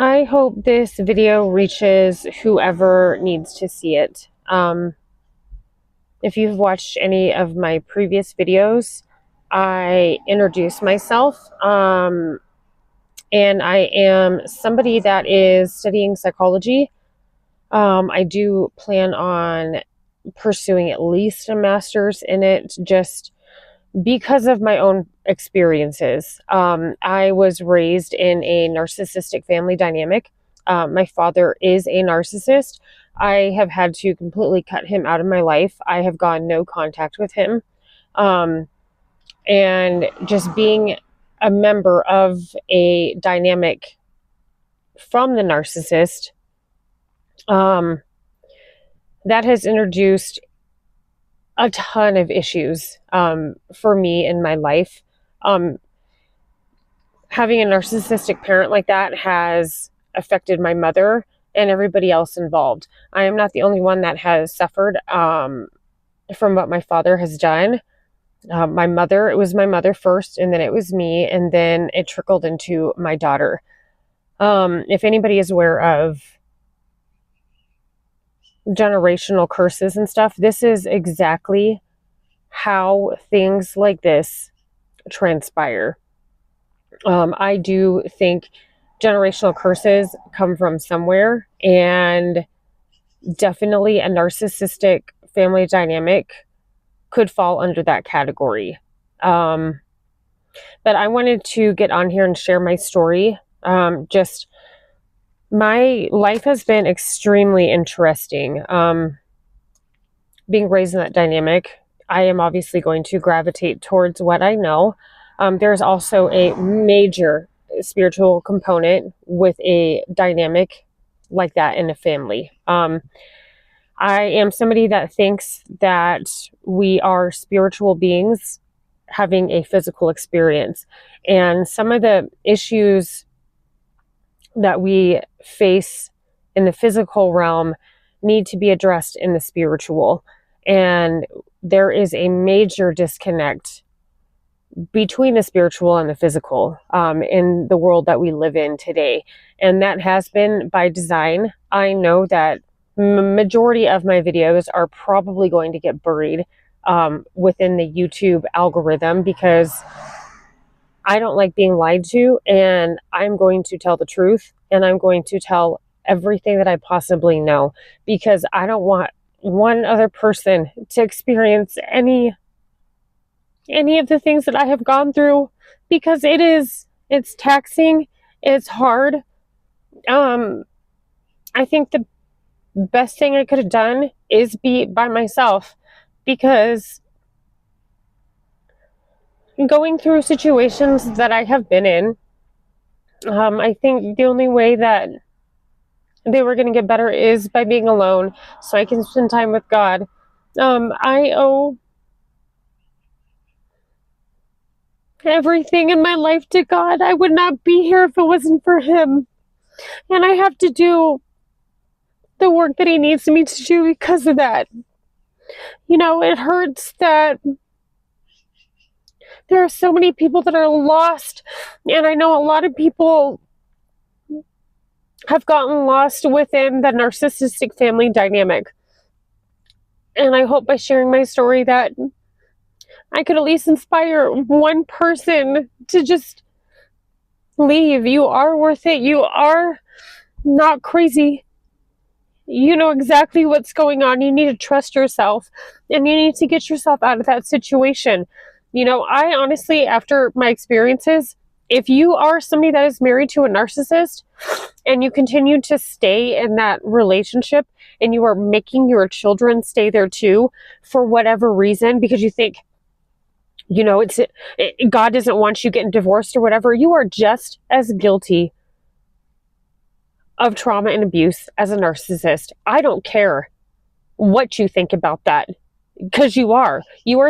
I hope this video reaches whoever needs to see it. If you've watched any of my previous videos, I introduce myself, and I am somebody that is studying psychology. I do plan on pursuing at least a master's in it, just because of my own experiences. I was raised in a narcissistic family dynamic. My father is a narcissist. I have had to completely cut him out of my life. I have gone no contact with him. And just being a member of a dynamic from the narcissist, that has introduced a ton of issues for me in my life. Having a narcissistic parent like that has affected my mother and everybody else involved. I am not the only one that has suffered from what my father has done. It was my mother first, and then it was me, and then it trickled into my daughter. If anybody is aware of generational curses and stuff, this is exactly how things like this transpire. I do think generational curses come from somewhere, and definitely a narcissistic family dynamic could fall under that category. But I wanted to get on here and share my story. Just my life has been extremely interesting. Being raised in that dynamic, I am obviously going to gravitate towards what I know. There's also a major spiritual component with a dynamic like that in a family. I am somebody that thinks that we are spiritual beings having a physical experience. And some of the issues that we face in the physical realm need to be addressed in the spiritual. And there is a major disconnect between the spiritual and the physical in the world that we live in today. And that has been by design. I know that majority of my videos are probably going to get buried within the YouTube algorithm because I don't like being lied to, and I'm going to tell the truth, and I'm going to tell everything that I possibly know, because I don't want one other person to experience any of the things that I have gone through, because it's taxing, it's hard. I think the best thing I could have done is be by myself, because going through situations that I have been in, I think the only way that they were going to get better is by being alone, so I can spend time with God. I owe everything in my life to God. I would not be here if it wasn't for Him. And I have to do the work that He needs me to do because of that. You know, it hurts that there are so many people that are lost. And I know a lot of people have gotten lost within the narcissistic family dynamic. And I hope by sharing my story that I could at least inspire one person to just leave. You are worth it. You are not crazy. You know exactly what's going on. You need to trust yourself, and you need to get yourself out of that situation. You know, I honestly, after my experiences, if you are somebody that is married to a narcissist and you continue to stay in that relationship and you are making your children stay there too for whatever reason, because you think, you know, God doesn't want you getting divorced or whatever, you are just as guilty of trauma and abuse as a narcissist. I don't care what you think about that, because you are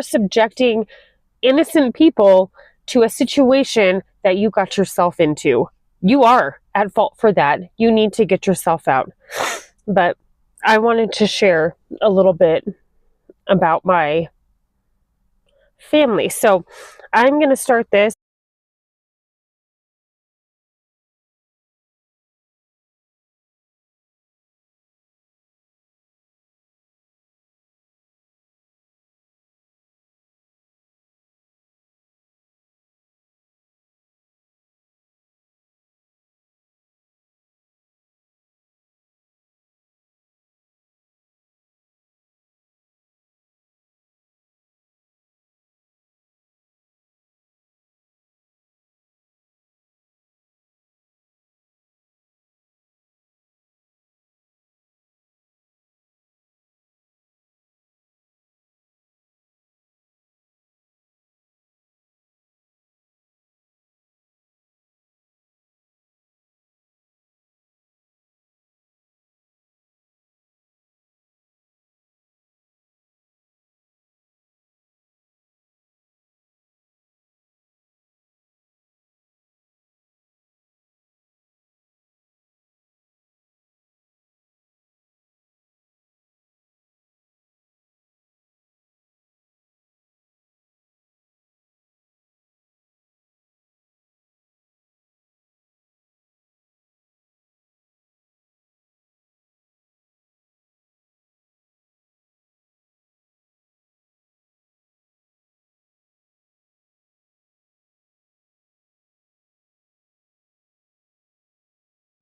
subjecting innocent people to a situation that you got yourself into. You are at fault for that. You need to get yourself out. But I wanted to share a little bit about my family. So I'm going to start this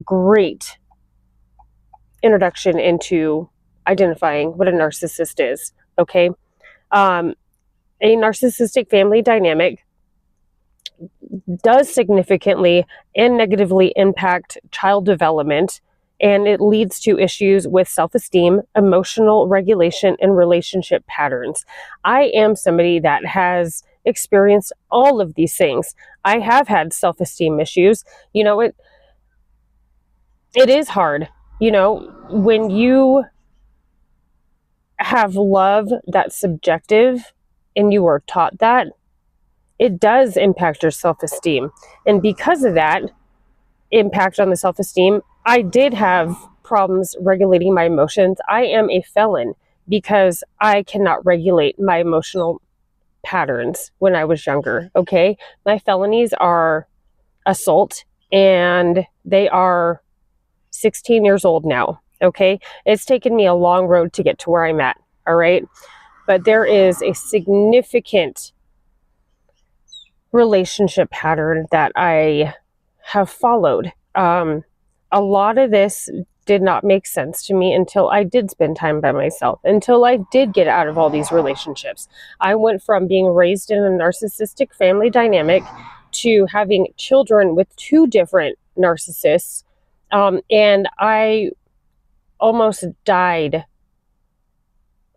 great introduction into identifying what a narcissist is, okay? A narcissistic family dynamic does significantly and negatively impact child development, and it leads to issues with self-esteem, emotional regulation, and relationship patterns. I am somebody that has experienced all of these things. I have had self-esteem issues. You know, it is hard, you know, when you have love that's subjective and you are taught that, it does impact your self-esteem. And because of that impact on the self-esteem, I did have problems regulating my emotions. I am a felon because I cannot regulate my emotional patterns when I was younger, okay? My felonies are assault, and they are 16 years old now, okay? It's taken me a long road to get to where I'm at, all right? But there is a significant relationship pattern that I have followed. A lot of this did not make sense to me until I did spend time by myself, until I did get out of all these relationships. I went from being raised in a narcissistic family dynamic to having children with two different narcissists, and I almost died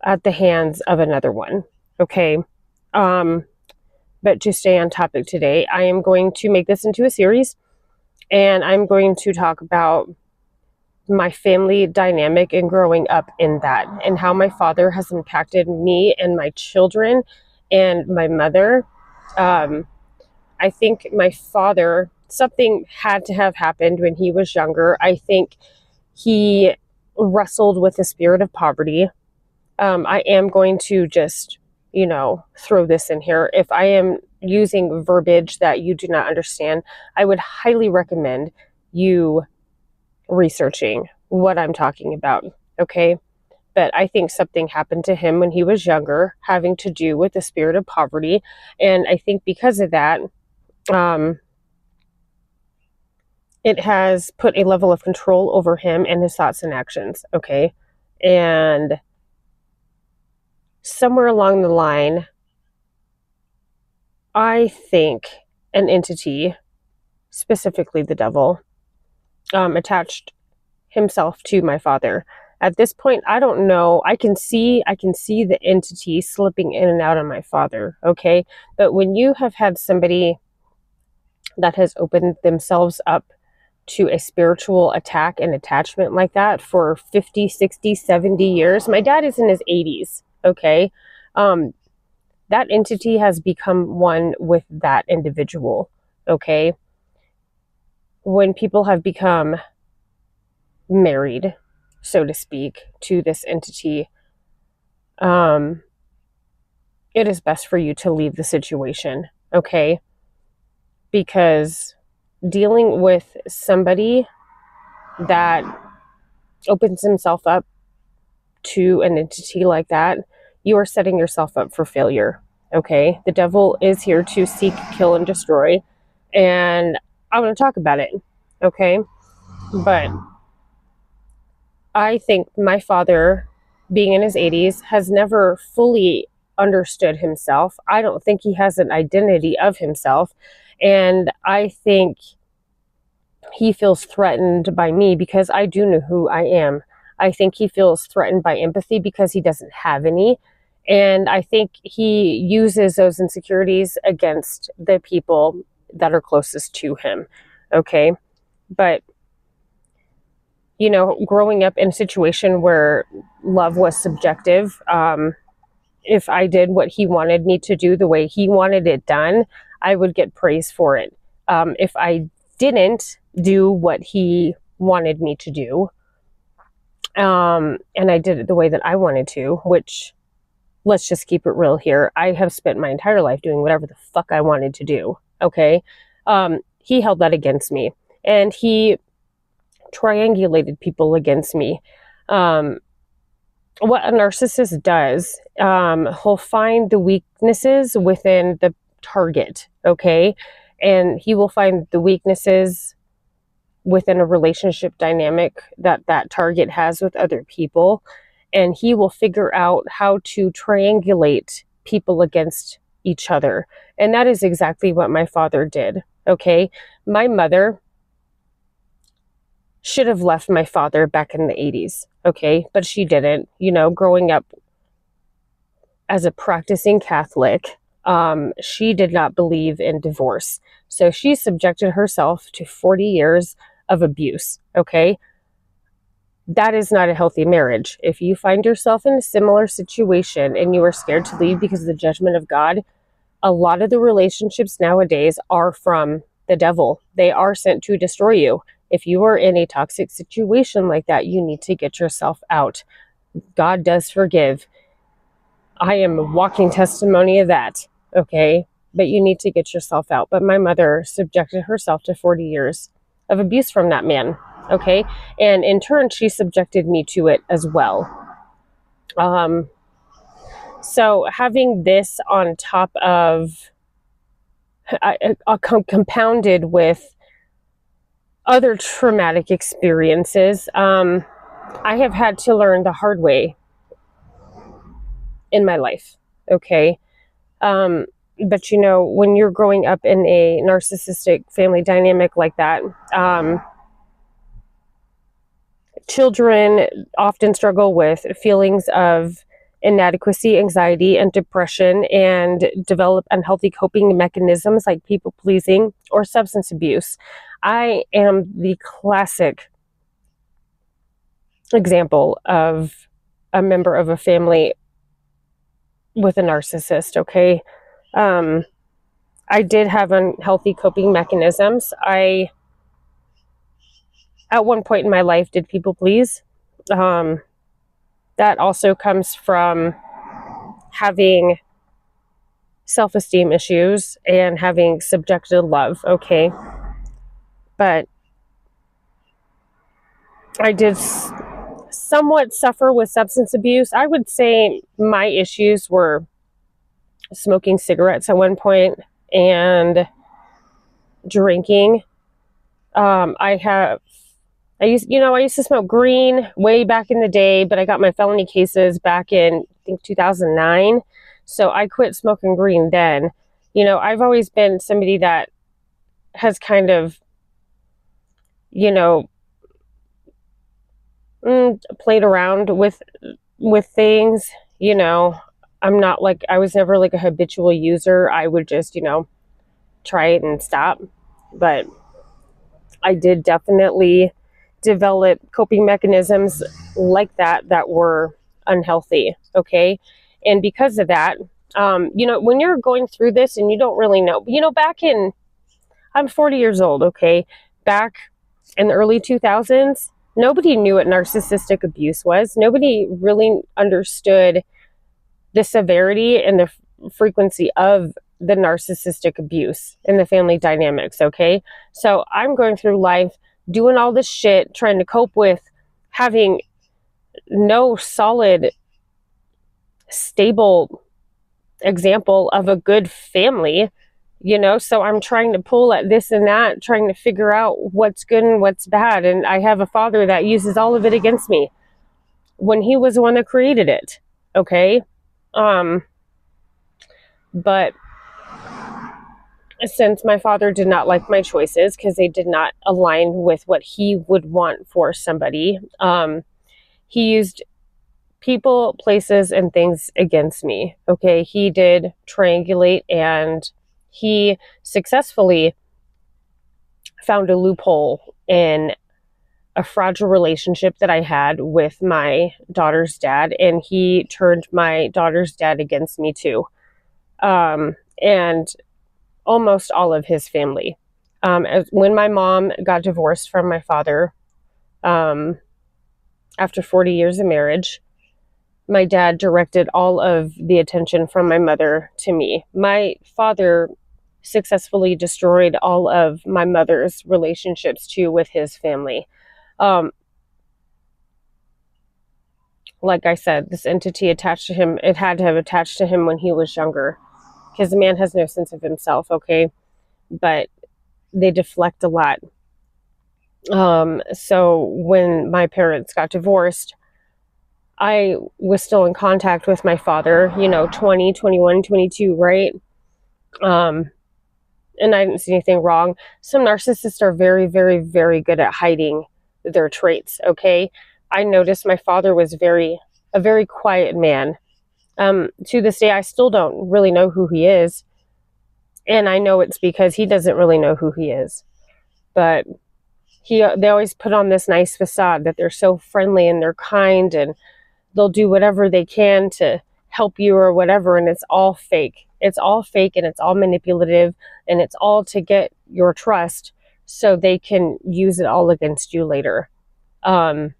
at the hands of another one, okay? But to stay on topic today, I am going to make this into a series, and I'm going to talk about my family dynamic and growing up in that, and how my father has impacted me and my children and my mother. I think my father, something had to have happened when he was younger. I think he wrestled with the spirit of poverty. I am going to just, you know, throw this in here. If I am using verbiage that you do not understand, I would highly recommend you researching what I'm talking about, okay? But I think something happened to him when he was younger, having to do with the spirit of poverty. And I think because of that, it has put a level of control over him and his thoughts and actions, okay? And somewhere along the line, I think an entity, specifically the devil, attached himself to my father. At this point, I don't know. I can see the entity slipping in and out of my father, okay? But when you have had somebody that has opened themselves up to a spiritual attack and attachment like that for 50, 60, 70 years, my dad is in his 80s, okay? That entity has become one with that individual, okay? When people have become married, so to speak, to this entity, it is best for you to leave the situation, okay? Because dealing with somebody that opens himself up to an entity like that, you are setting yourself up for failure, okay? The devil is here to seek, kill, and destroy, and I want to talk about it, okay? But I think my father, being in his 80s, has never fully understood himself. I don't think he has an identity of himself. And I think he feels threatened by me because I do know who I am. I think he feels threatened by empathy because he doesn't have any. And I think he uses those insecurities against the people that are closest to him. Okay. But, you know, growing up in a situation where love was subjective, if I did what he wanted me to do the way he wanted it done, I would get praise for it. If I didn't do what he wanted me to do, and I did it the way that I wanted to, which, let's just keep it real here, I have spent my entire life doing whatever the fuck I wanted to do, okay? He held that against me, and he triangulated people against me. What a narcissist does, he'll find the weaknesses within the target, okay? And he will find the weaknesses within a relationship dynamic that that target has with other people, and he will figure out how to triangulate people against each other. And that is exactly what my father did. Okay, my mother should have left my father back in the 80s, okay, but she didn't. You know, growing up as a practicing Catholic, she did not believe in divorce. So she subjected herself to 40 years of abuse, okay? That is not a healthy marriage. If you find yourself in a similar situation and you are scared to leave because of the judgment of God, a lot of the relationships nowadays are from the devil. They are sent to destroy you. If you are in a toxic situation like that, you need to get yourself out. God does forgive. I am a walking testimony of that, okay? But you need to get yourself out. But my mother subjected herself to 40 years of abuse from that man, okay? And in turn, she subjected me to it as well. So having this on top of, compounded with other traumatic experiences, I have had to learn the hard way in my life, okay? But you know, when you're growing up in a narcissistic family dynamic like that, children often struggle with feelings of inadequacy, anxiety, and depression, and develop unhealthy coping mechanisms like people pleasing or substance abuse. I am the classic example of a member of a family with a narcissist, okay? I did have unhealthy coping mechanisms. I, at one point in my life, did people please. That also comes from having self-esteem issues and having subjective love, okay? But I did somewhat suffer with substance abuse. I would say my issues were smoking cigarettes at one point and drinking. I used to smoke green way back in the day, but I got my felony cases back in, I think, 2009. So I quit smoking green then. You know, I've always been somebody that has kind of, you know, played around with things. You know, I was never like a habitual user. I would just, you know, try it and stop. But I did definitely develop coping mechanisms like that were unhealthy, okay? And because of that, you know, when you're going through this and you don't really know, you know, I'm 40 years old, okay? Back in the early 2000s, nobody knew what narcissistic abuse was. Nobody really understood the severity and the frequency of the narcissistic abuse in the family dynamics, okay? So I'm going through life doing all this shit, trying to cope with having no solid, stable example of a good family, you know? So I'm trying to pull at this and that, trying to figure out what's good and what's bad. And I have a father that uses all of it against me when he was the one that created it, okay? But since my father did not like my choices because they did not align with what he would want for somebody, he used people, places, and things against me. Okay, he did triangulate, and he successfully found a loophole in a fragile relationship that I had with my daughter's dad, and he turned my daughter's dad against me too. And almost all of his family. When my mom got divorced from my father, after 40 years of marriage, my dad directed all of the attention from my mother to me. My father successfully destroyed all of my mother's relationships too with his family. Like I said, this entity attached to him, it had to have attached to him when he was younger, because the man has no sense of himself, okay? But they deflect a lot. So when my parents got divorced, I was still in contact with my father, 20, 21, 22, right? And I didn't see anything wrong. Some narcissists are very, very, very good at hiding their traits, okay? I noticed my father was a very quiet man. To this day, I still don't really know who he is. And I know it's because he doesn't really know who he is. But they always put on this nice facade that they're so friendly and they're kind and they'll do whatever they can to help you or whatever, and it's all fake. It's all fake and it's all manipulative, and it's all to get your trust so they can use it all against you later. I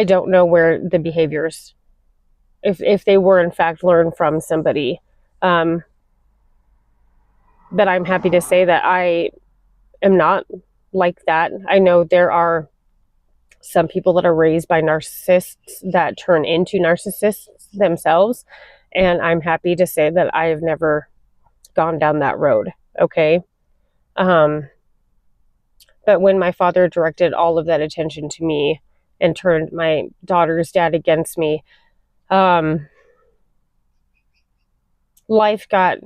don't know where the behaviors, if they were in fact learned from somebody, but I'm happy to say that I am not like that. I know there are some people that are raised by narcissists that turn into narcissists themselves. And I'm happy to say that I have never gone down that road. Okay. But when my father directed all of that attention to me and turned my daughter's dad against me, life got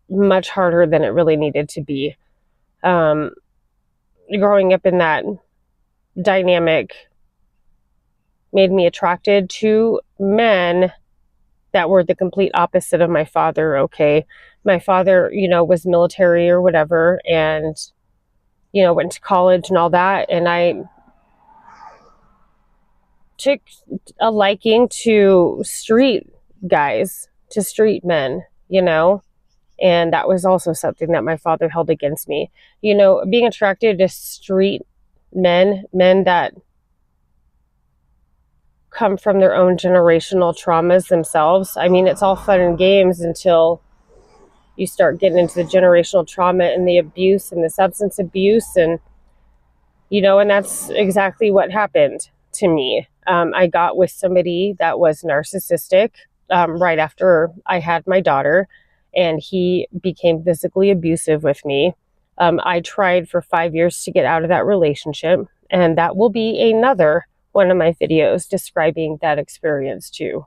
much harder than it really needed to be. Growing up in that dynamic made me attracted to men that were the complete opposite of my father, okay? My father, was military or whatever, and, went to college and all that, and I took a liking to street guys, to street men, and that was also something that my father held against me. Being attracted to street men that come from their own generational traumas themselves. I mean, it's all fun and games until you start getting into the generational trauma and the abuse and the substance abuse, and that's exactly what happened to me. I got with somebody that was narcissistic right after I had my daughter, and he became physically abusive with me. I tried for 5 years to get out of that relationship, and that will be another one of my videos describing that experience too.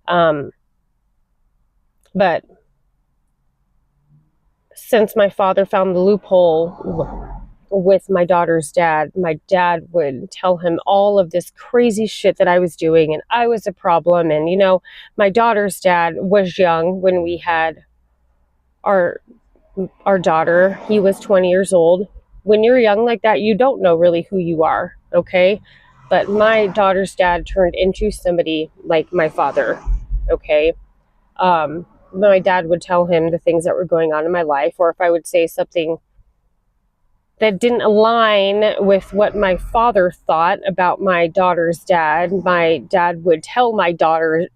But since my father found the loophole with my daughter's dad, my dad would tell him all of this crazy shit that I was doing and I was a problem. And, my daughter's dad was young when we had our daughter. He was 20 years old. When you're young like that, you don't know really who you are, okay? But my daughter's dad turned into somebody like my father, okay? My dad would tell him the things that were going on in my life, or if I would say something that didn't align with what my father thought about my daughter's dad, my dad would tell my daughter's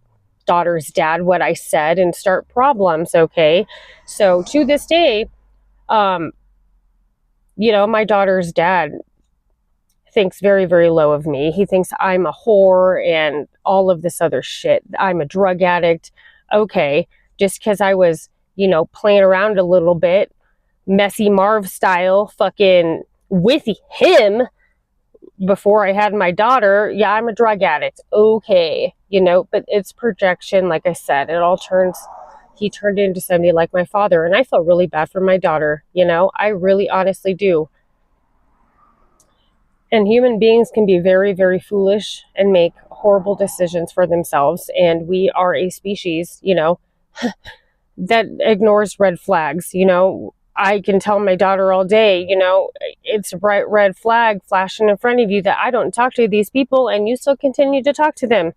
dad what I said and start problems, okay? So to this day, my daughter's dad thinks very, very low of me. He thinks I'm a whore and all of this other shit. I'm a drug addict. Okay, just because I was, playing around a little bit, messy Marv style, fucking with him before I had my daughter, yeah, I'm a drug addict. Okay, but it's projection, like I said. He turned into somebody like my father, and I feel really bad for my daughter, I really honestly do. And human beings can be very, very foolish and make horrible decisions for themselves. And we are a species, that ignores red flags. I can tell my daughter all day, it's a bright red flag flashing in front of you that I don't talk to these people and you still continue to talk to them.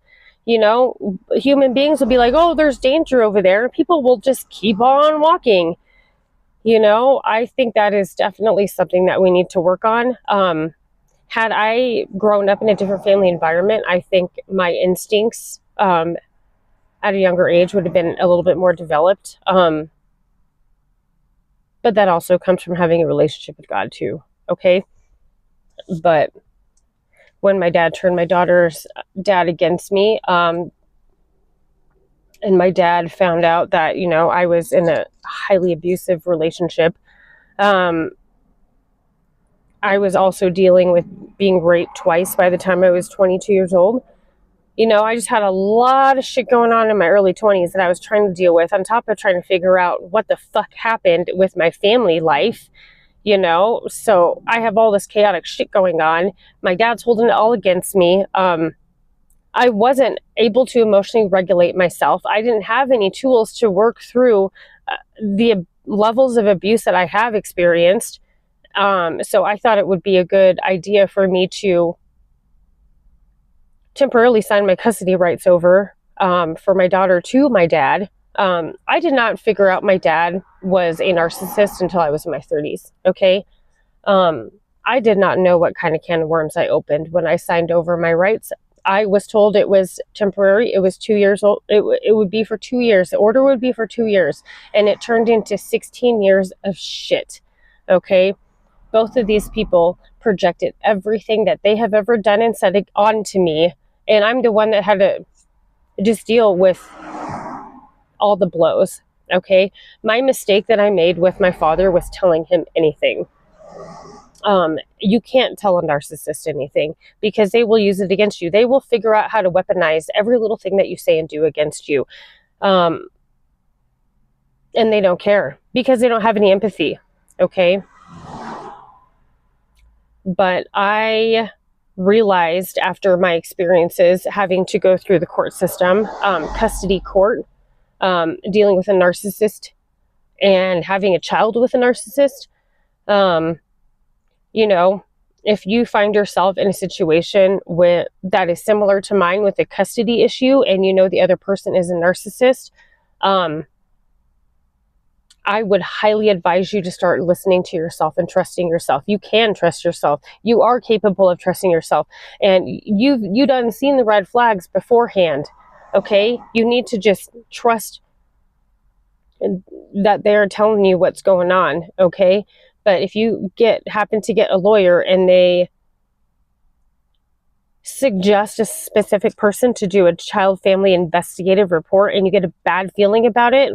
Human beings will be like, oh, there's danger over there. And people will just keep on walking. I think that is definitely something that we need to work on. Had I grown up in a different family environment, I think my instincts at a younger age would have been a little bit more developed. But that also comes from having a relationship with God too, okay? But when my dad turned my daughter's dad against me, and my dad found out that, I was in a highly abusive relationship, I was also dealing with being raped twice by the time I was 22 years old. You know, I just had a lot of shit going on in my early 20s that I was trying to deal with, on top of trying to figure out what the fuck happened with my family life, you know? So I have all this chaotic shit going on. My dad's holding it all against me. I wasn't able to emotionally regulate myself. I didn't have any tools to work through the levels of abuse that I have experienced. So I thought it would be a good idea for me to temporarily sign my custody rights over for my daughter to my dad. I did not figure out my dad was a narcissist until I was in my 30s, okay? I did not know what kind of can of worms I opened when I signed over my rights. I was told it was temporary. It was 2 years old. It would be for 2 years. The order would be for 2 years. And it turned into 16 years of shit, okay? Both of these people projected everything that they have ever done and said it onto me. And I'm the one that had to just deal with all the blows, okay? My mistake that I made with my father was telling him anything. You can't tell a narcissist anything because they will use it against you. They will figure out how to weaponize every little thing that you say and do against you. And they don't care because they don't have any empathy, okay? But I realized after my experiences having to go through the court system, custody court, dealing with a narcissist and having a child with a narcissist, you know, if you find yourself in a situation that is similar to mine with a custody issue and you know the other person is a narcissist, I would highly advise you to start listening to yourself and trusting yourself. You can trust yourself. You are capable of trusting yourself. And you done seen the red flags beforehand, okay? You need to just trust that they're telling you what's going on, okay? But if you happen to get a lawyer and they suggest a specific person to do a child family investigative report and you get a bad feeling about it,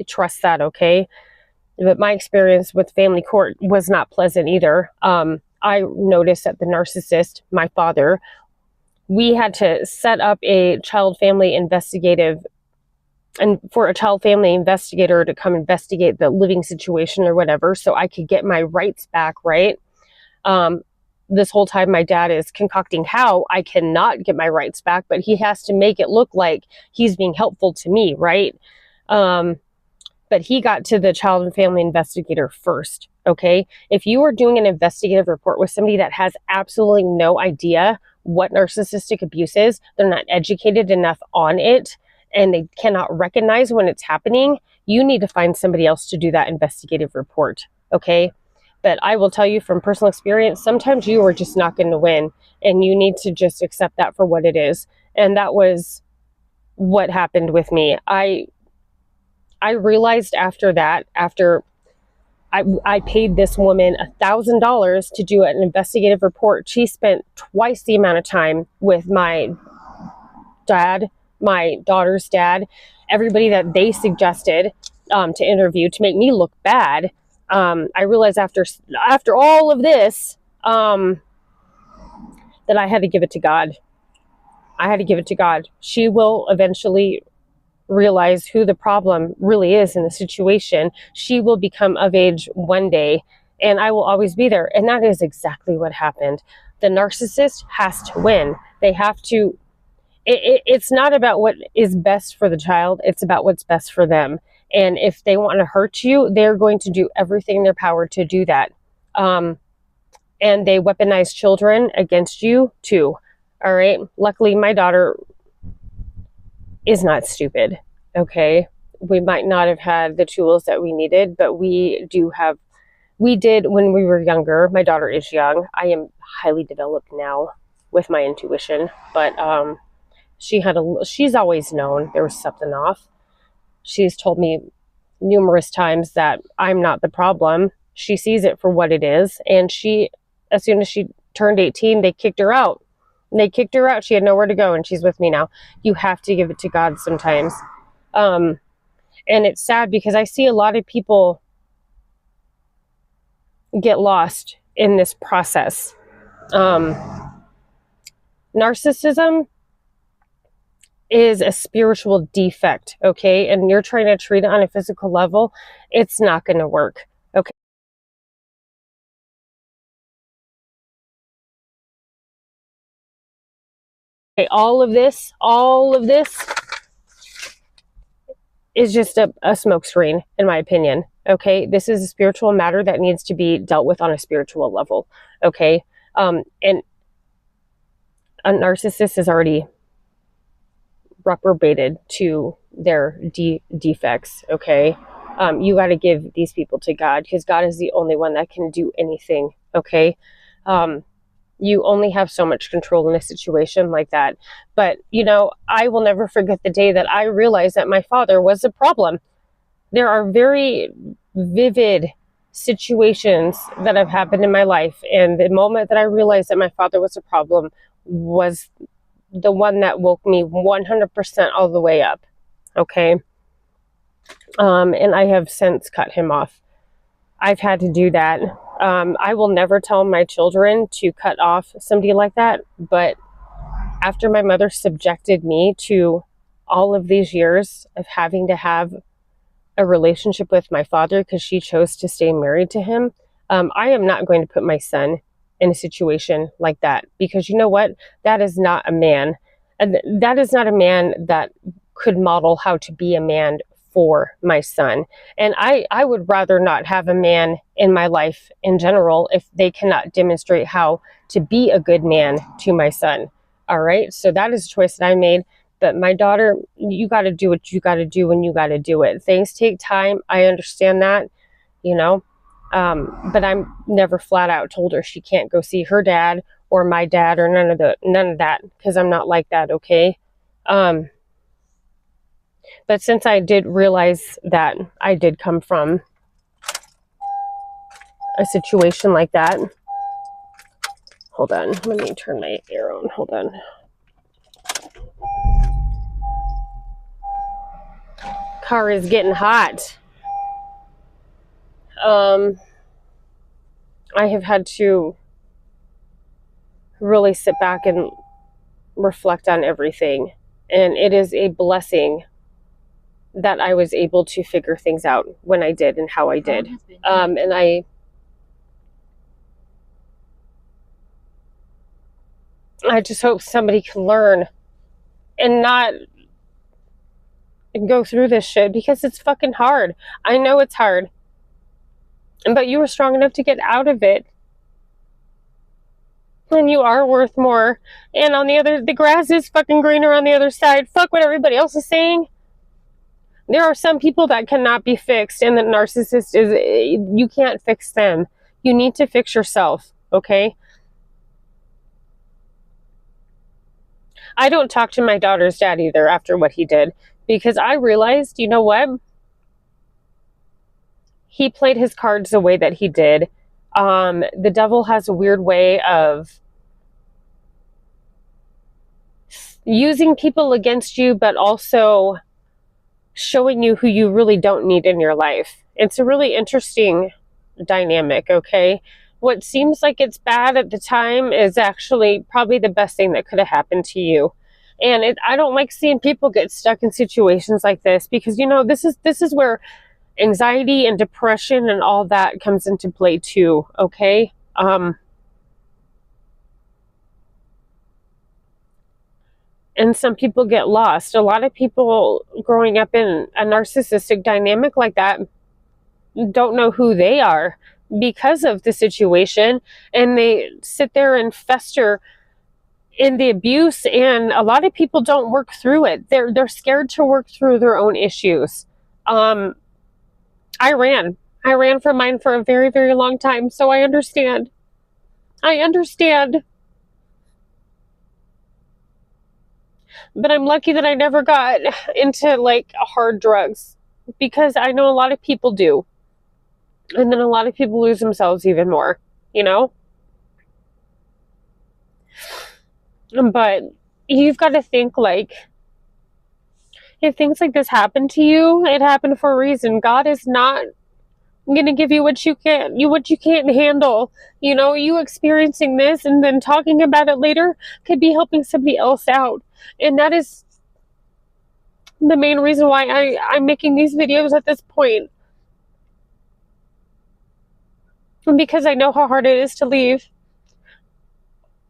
trust that, okay? But my experience with family court was not pleasant either. I noticed that the narcissist, my father, we had to set up a child family investigative and for a child family investigator to come investigate the living situation or whatever so I could get my rights back, right? This whole time my dad is concocting how I cannot get my rights back, but he has to make it look like he's being helpful to me, right? But he got to the child and family investigator first, okay? If you are doing an investigative report with somebody that has absolutely no idea what narcissistic abuse is, they're not educated enough on it, and they cannot recognize when it's happening, you need to find somebody else to do that investigative report, okay? But I will tell you from personal experience, sometimes you are just not going to win, and you need to just accept that for what it is. And that was what happened with me. I realized after that, after I paid this woman $1,000 to do an investigative report, she spent twice the amount of time with my dad, my daughter's dad, everybody that they suggested to interview to make me look bad. I realized after all of this that I had to give it to God. I had to give it to God. She will eventually realize who the problem really is in the situation. She will become of age one day, and I will always be there. And that is exactly what happened. The narcissist has to win. They have to. It's not about what is best for the child. It's about what's best for them. And if they want to hurt you, they're going to do everything in their power to do that. And they weaponize children against you too. All right. Luckily, my daughter is not stupid. Okay. We might not have had the tools that we needed, but we did when we were younger. My daughter is young. I am highly developed now with my intuition, but she's always known there was something off. She's told me numerous times that I'm not the problem. She sees it for what it is. And as soon as she turned 18, they kicked her out. She had nowhere to go, and she's with me now. You have to give it to God sometimes. And it's sad because I see a lot of people get lost in this process. Narcissism is a spiritual defect, okay? And you're trying to treat it on a physical level, it's not going to work, okay? All of this is just a smokescreen, in my opinion, okay? This is a spiritual matter that needs to be dealt with on a spiritual level, okay? And a narcissist is already reprobated to their defects, okay? You got to give these people to God, because God is the only one that can do anything, okay? You only have so much control in a situation like that. But, you know, I will never forget the day that I realized that my father was a problem. There are very vivid situations that have happened in my life, and the moment that I realized that my father was a problem was the one that woke me 100% all the way up, okay? And I have since cut him off. I've had to do that. I will never tell my children to cut off somebody like that, but after my mother subjected me to all of these years of having to have a relationship with my father because she chose to stay married to him, I am not going to put my son in a situation like that, because you know what? That is not a man. And that is not a man that could model how to be a man for my son. And I would rather not have a man in my life in general if they cannot demonstrate how to be a good man to my son. All right. So that is a choice that I made. But my daughter, you got to do what you got to do when you got to do it. Things take time. I understand that, you know. But I'm never flat out told her she can't go see her dad or my dad or none of that, because I'm not like that, okay? But since I did realize that I did come from a situation like that, hold on, let me turn my air on, hold on. Car is getting hot. I have had to really sit back and reflect on everything. And it is a blessing that I was able to figure things out when I did and how I did. And I just hope somebody can learn and not go through this shit, because it's fucking hard. I know it's hard. But you were strong enough to get out of it. And you are worth more. And on the grass is fucking greener on the other side. Fuck what everybody else is saying. There are some people that cannot be fixed, and the narcissist you can't fix them. You need to fix yourself, okay? I don't talk to my daughter's dad either after what he did, because I realized, you know what? He played his cards the way that he did. The devil has a weird way of using people against you, but also showing you who you really don't need in your life. It's a really interesting dynamic, okay? What seems like it's bad at the time is actually probably the best thing that could have happened to you. And I don't like seeing people get stuck in situations like this, because, you know, this is where anxiety and depression and all that comes into play too, okay? And some people get lost. A lot of people growing up in a narcissistic dynamic like that don't know who they are because of the situation, and they sit there and fester in the abuse, and a lot of people don't work through it. They're scared to work through their own issues. I ran from mine for a very, very long time, so I understand. But I'm lucky that I never got into like hard drugs, because I know a lot of people do. And then a lot of people lose themselves even more, you know? But you've got to think, like, if things like this happen to you, it happened for a reason. God is not I'm going to give you what you can't handle. You experiencing this and then talking about it later could be helping somebody else out. And that is the main reason why I'm making these videos at this point. Because I know how hard it is to leave.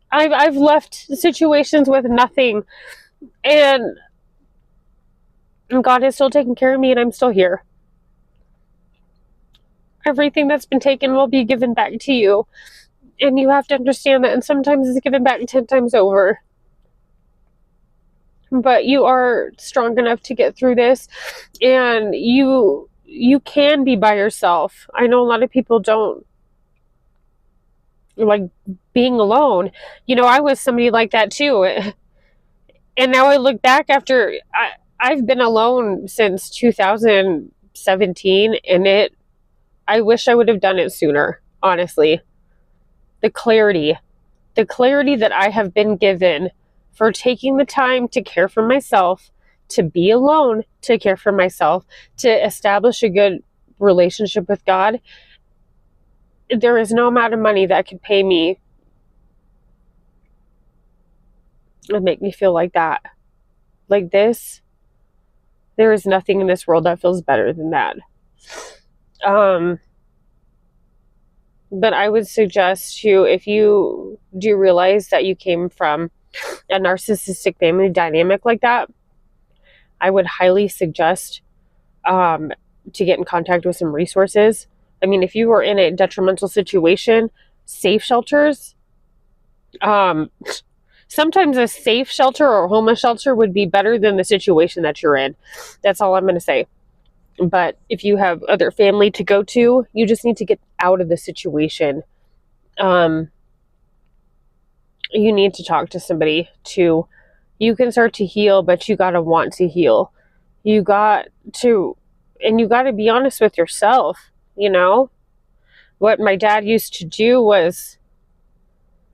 I've left situations with nothing, and God has still taken care of me, and I'm still here. Everything that's been taken will be given back to you, and you have to understand that, and sometimes it's given back 10 times over. But you are strong enough to get through this, and you can be by yourself. I know a lot of people don't like being alone. I was somebody like that too. And now I look back after I've been alone since 2017, and I wish I would have done it sooner, honestly. The clarity that I have been given for taking the time to care for myself, to be alone, to care for myself, to establish a good relationship with God. There is no amount of money that could pay me and make me feel like that. Like this. There is nothing in this world that feels better than that. But I would suggest to, if you do realize that you came from a narcissistic family dynamic like that, I would highly suggest to get in contact with some resources. I mean, if you were in a detrimental situation, safe shelters, sometimes a safe shelter or a homeless shelter would be better than the situation that you're in. That's all I'm going to say. But if you have other family to go to, you just need to get out of the situation. You need to talk to somebody you can start to heal, but you got to want to heal. You got to be honest with yourself. What my dad used to do was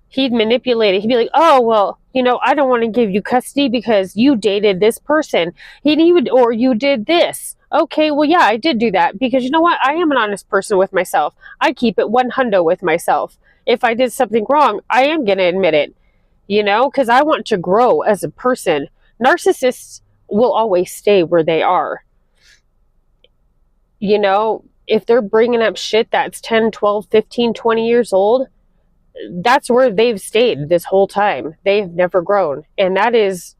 he'd manipulate it. He'd be like, oh, well, I don't want to give you custody because you dated this person. Or you did this. Okay, well, yeah, I did do that because you know what? I am an honest person with myself. I keep it 100 with myself. If I did something wrong, I am going to admit it, because I want to grow as a person. Narcissists will always stay where they are. If they're bringing up shit that's 10, 12, 15, 20 years old, that's where they've stayed this whole time. They've never grown. And that is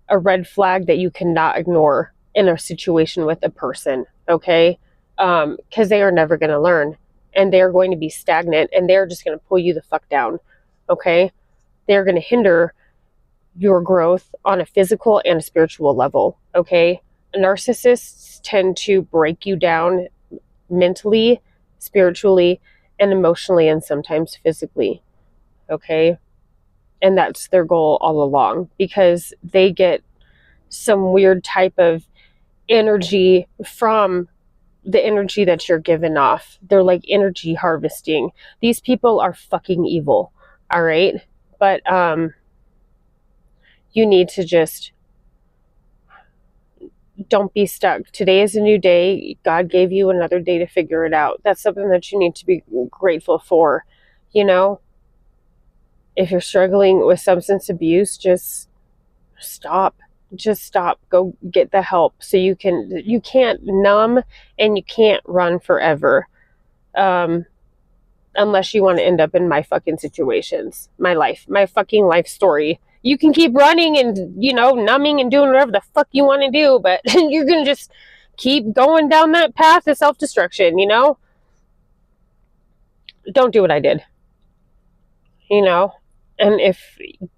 a red flag that you cannot ignore in a situation with a person, okay? Because they are never going to learn. And they're going to be stagnant. And they're just going to pull you the fuck down, okay? They're going to hinder your growth on a physical and a spiritual level, okay? Narcissists tend to break you down mentally, spiritually, and emotionally, and sometimes physically, okay? And that's their goal all along, because they get some weird type of energy from the energy that you're giving off. They're like energy harvesting. These people are fucking evil, all right? But you need to just don't be stuck. Today is a new day. God gave you another day to figure it out. That's something that you need to be grateful for. If you're struggling with substance abuse, just stop. Go get the help. So you can't numb and you can't run forever. Unless you want to end up in my fucking situations. My fucking life story. You can keep running and, numbing and doing whatever the fuck you want to do, but you're going to just keep going down that path of self-destruction, Don't do what I did, And if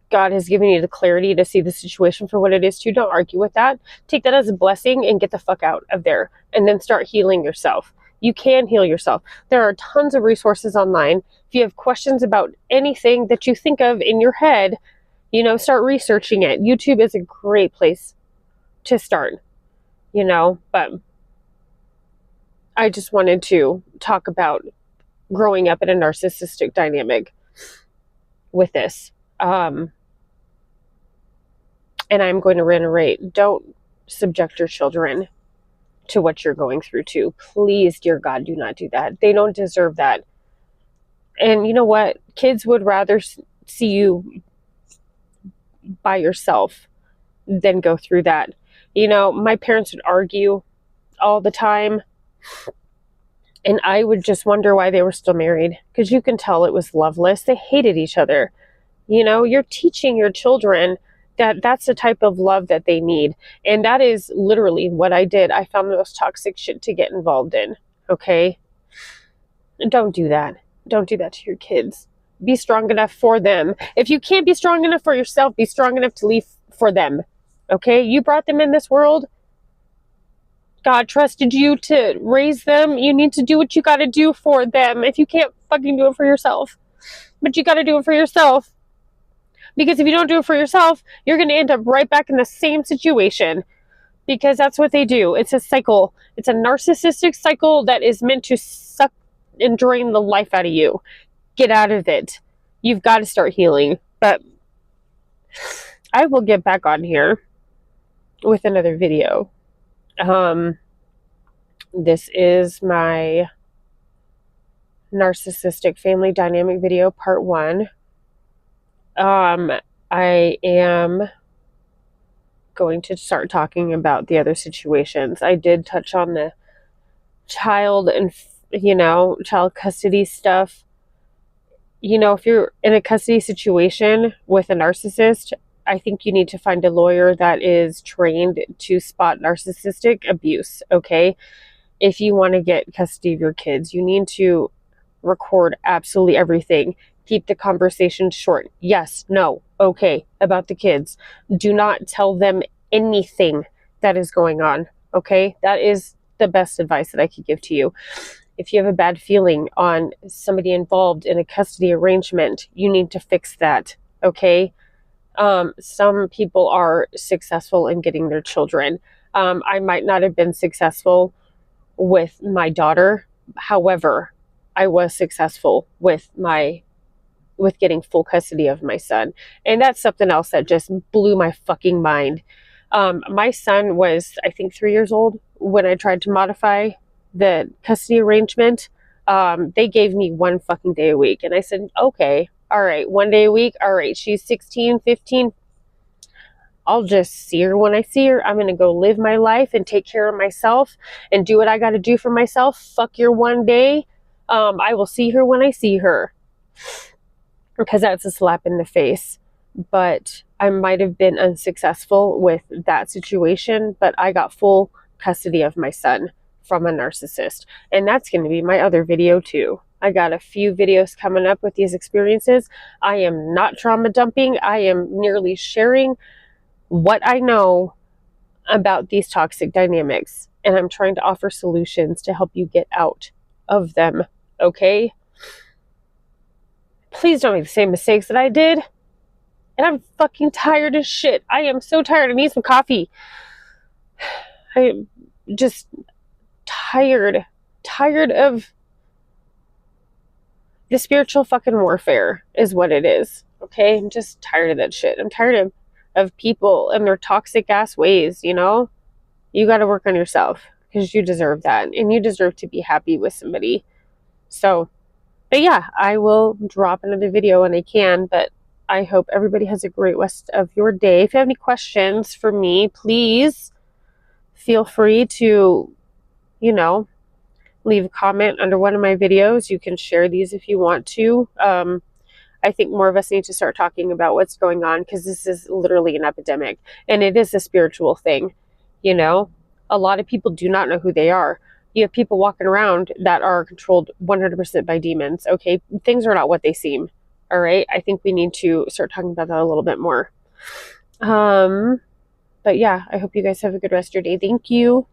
God has given you the clarity to see the situation for what it is, don't argue with that. Take that as a blessing and get the fuck out of there. And then start healing yourself. You can heal yourself. There are tons of resources online. If you have questions about anything that you think of in your head, start researching it. YouTube is a great place to start, but I just wanted to talk about growing up in a narcissistic dynamic with this. And I'm going to reiterate, don't subject your children to what you're going through too. Please, dear God, do not do that. They don't deserve that. And you know what? Kids would rather see you by yourself than go through that. You know, my parents would argue all the time, and I would just wonder why they were still married, because you can tell it was loveless. They hated each other. You know, you're teaching your children that that's the type of love that they need. And that is literally what I did. I found the most toxic shit to get involved in. Okay? Don't do that. Don't do that to your kids. Be strong enough for them. If you can't be strong enough for yourself, be strong enough to leave for them. Okay? You brought them in this world. God trusted you to raise them. You need to do what you got to do for them. If you can't fucking do it for yourself. But you got to do it for yourself. Because if you don't do it for yourself, you're going to end up right back in the same situation. Because that's what they do. It's a cycle. It's a narcissistic cycle that is meant to suck and drain the life out of you. Get out of it. You've got to start healing. But I will get back on here with another video. This is my narcissistic family dynamic video, part 1. I am going to start talking about the other situations. I did touch on the child and, child custody stuff. You know, if you're in a custody situation with a narcissist, I think you need to find a lawyer that is trained to spot narcissistic abuse, okay? If you want to get custody of your kids, you need to record absolutely everything. Keep the conversation short. Yes, no, okay, about the kids. Do not tell them anything that is going on, okay? That is the best advice that I could give to you. If you have a bad feeling on somebody involved in a custody arrangement, you need to fix that, okay? Some people are successful in getting their children. I might not have been successful with my daughter. However, I was successful with getting full custody of my son. And that's something else that just blew my fucking mind. My son was, I think, 3 years old when I tried to modify the custody arrangement. They gave me 1 fucking day a week. And I said, okay, all right, 1 day a week. All right, she's 16, 15. I'll just see her when I see her. I'm going to go live my life and take care of myself and do what I got to do for myself. Fuck your 1 day. I will see her when I see her. Because that's a slap in the face. But I might have been unsuccessful with that situation, but I got full custody of my son from a narcissist. And that's going to be my other video too. I got a few videos coming up with these experiences. I am not trauma dumping. I am merely sharing what I know about these toxic dynamics. And I'm trying to offer solutions to help you get out of them. Okay? Please don't make the same mistakes that I did. And I'm fucking tired as shit. I am so tired. I need some coffee. I'm just tired. Tired of the spiritual fucking warfare is what it is. Okay? I'm just tired of that shit. I'm tired of people and their toxic ass ways, you know? You got to work on yourself because you deserve that. And you deserve to be happy with somebody. So, but yeah, I will drop another video when I can, but I hope everybody has a great rest of your day. If you have any questions for me, please feel free to, leave a comment under one of my videos. You can share these if you want to. I think more of us need to start talking about what's going on because this is literally an epidemic and it is a spiritual thing. A lot of people do not know who they are. You have people walking around that are controlled 100% by demons. Okay, things are not what they seem. All right, I think we need to start talking about that a little bit more. But yeah, I hope you guys have a good rest of your day. Thank you.